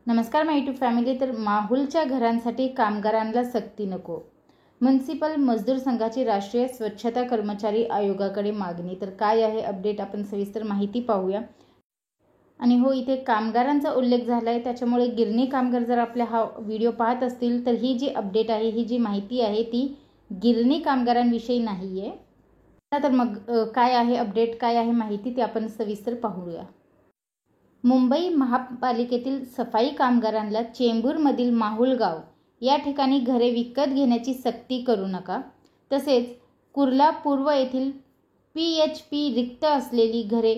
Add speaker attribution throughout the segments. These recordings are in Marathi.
Speaker 1: नमस्कार माय यूट्यूब फॅमिली। तर माहुलच्या घरांसाठी कामगारांना सक्ती नको, म्युनिसिपल मजदूर संघाची राष्ट्रीय स्वच्छता कर्मचारी आयोगाकडे मागणी। तर काय आहे अपडेट, आपण सविस्तर माहिती पाहूया। आणि हो, इथे कामगारांचा उल्लेख झाला आहे, त्याच्यामुळे गिरणी कामगार जर आपल्या हा व्हिडिओ पाहत असतील तर ही जी अपडेट आहे, ही जी माहिती आहे ती गिरणी कामगारांविषयी नाही आहे। तर मग काय आहे अपडेट, काय आहे माहिती, ते आपण सविस्तर पाहूया। मुंबई महापालिकेतील सफाई कामगारांना चेंबूरमधील माहुल गाव या ठिकाणी घरे विकत घेण्याची सक्ती करू नका, तसेच कुर्ला पूर्व येथील PHP रिक्त असलेली घरे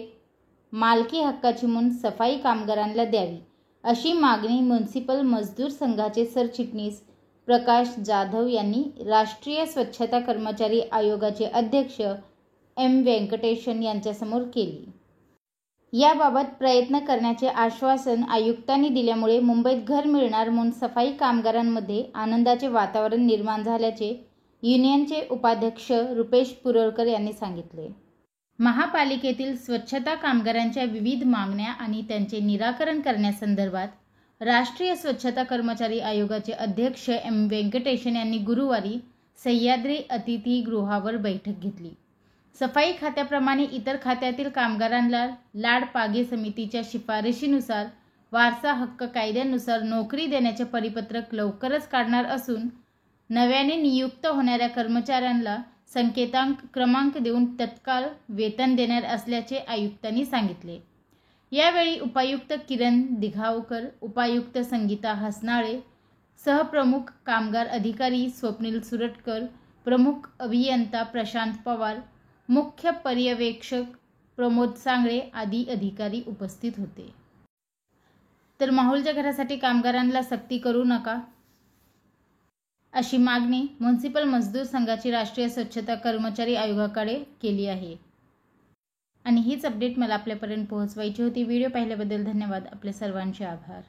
Speaker 1: मालकी हक्काची म्हणून सफाई कामगारांना द्यावी, अशी मागणी म्युनिसिपल मजदूर संघाचे सरचिटणीस प्रकाश जाधव यांनी राष्ट्रीय स्वच्छता कर्मचारी आयोगाचे अध्यक्ष M व्यंकटेशन यांच्यासमोर केली। याबाबत प्रयत्न करण्याचे आश्वासन आयुक्तांनी दिल्यामुळे मुंबईत घर मिळणार म्हणून सफाई कामगारांमध्ये आनंदाचे वातावरण निर्माण झाल्याचे युनियनचे उपाध्यक्ष रुपेश पुरळकर यांनी सांगितले। महापालिकेतील स्वच्छता कामगारांच्या विविध मागण्या आणि त्यांचे निराकरण करण्यासंदर्भात राष्ट्रीय स्वच्छता कर्मचारी आयोगाचे अध्यक्ष M व्यंकटेशन यांनी गुरुवारी सह्याद्री अतिथीगृहावर बैठक घेतली। सफाई खात्याप्रमाणे इतर खात्यातील कामगारांना लाडपागे समितीच्या शिफारशीनुसार वारसा हक्क कायद्यानुसार नोकरी देण्याचे परिपत्रक लवकरच काढणार असून नव्याने नियुक्त होणाऱ्या कर्मचाऱ्यांना संकेतांक क्रमांक देऊन तत्काळ वेतन देणार असल्याचे आयुक्तांनी सांगितले। यावेळी उपायुक्त किरण दिघावकर, उपायुक्त संगीता हसनाळे, सहप्रमुख कामगार अधिकारी स्वप्नील सुरटकर, प्रमुख अभियंता प्रशांत पवार, मुख्य पर्यवेक्षक प्रमोद सांगळे आदी अधिकारी उपस्थित होते। तर माहुलच्या घरासाठी कामगारांना सक्ती करू नका, अशी मागणी म्युनिसिपल मजदूर संघाची राष्ट्रीय स्वच्छता कर्मचारी आयोगाकडे केली आहे। आणि हीच अपडेट मला आपल्यापर्यंत पोहोचवायची होती। व्हिडिओ पाहिल्याबद्दल धन्यवाद। आपले सर्वांचे आभार।